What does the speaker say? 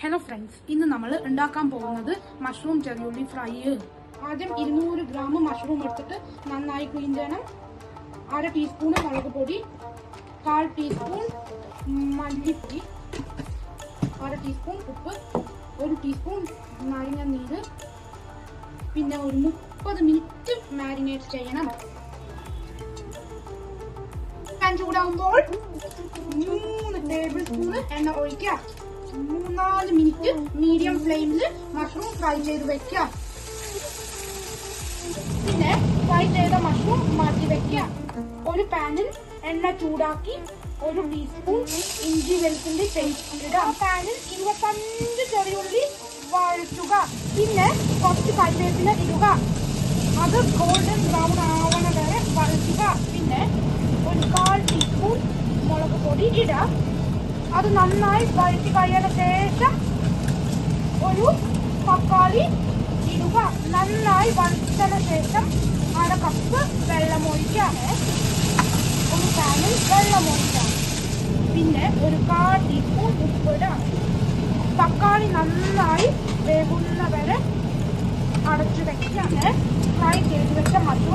Hello friends, ഇന്ന് നമ്മൾ ഉണ്ടാക്കാൻ പോകുന്നത് മഷ്റൂം ചെറിയുള്ളി ഫ്രൈ. ആദ്യം 200 ഗ്രാം മഷ്റൂം എടുത്തിട്ട് നന്നായി ക്ലീൻ ചെയ്യണം. 1/2 ടീസ്പൂൺ മുളക് പൊടി, 1/4 ടീസ്പൂൺ മല്ലിപ്പൊടി, 1/2 ടീസ്പൂൺ ഉപ്പ്, 1 ടീസ്പൂൺ നാരങ്ങ നീര്, പിന്നെ ഒരു 30 മിനിറ്റ് മാരിനേറ്റ് ചെയ്യണം. പാൻ ചൂടാകുമ്പോൾ 3 ടേബിൾ സ്പൂൺ എണ്ണ ഒഴിക്കുക. 3-4 മിനിറ്റ് മീഡിയം ഫ്ലെയിമിൽ മഷ്റൂം ഫ്രൈ ചെയ്ത് വെക്കുക. പിന്നെ ഫ്രൈ ചെയ്ത മഷ്റൂം മാറ്റി വെക്കുക. ഒരു പാനിൽ എണ്ണ ചൂടാക്കി 1 ടീസ്പൂൺ ഇഞ്ചി വെളുത്തുള്ളി പേസ്റ്റ് ഇടുക. പാനിൽ 25 ചെറിയുള്ളി വഴറ്റുക. പിന്നെ കുറച്ച് കറിവേപ്പില ഇടുക. അത് ഗോൾഡൻ ബ്രൗൺ ആവണ വരെ വഴറ്റുക. പിന്നെ ഒരു 1/4 ടീസ്പൂൺ മുളക് പൊടി ഇടുക. അത് നന്നായി വഴറ്റി കഴിയാൻ ശേഷം ഒരു തക്കാളി ഇടുക. നന്നായി വഴറ്റിയതിനു ശേഷം 1/2 കപ്പ് വെള്ളം ഒഴിക്കാണ്. ഒരു പാനിൽ വെള്ളം ഒഴിക്കാം. പിന്നെ ഒരു 1/4 ടീസ്പൂൺ ഉപ്പിടാം. തക്കാളി നന്നായി വേകുന്ന വരെ അടച്ചു വെക്കാണ്. ഫ്രൈ ചെയ്ത് വെച്ച മഷ്റൂം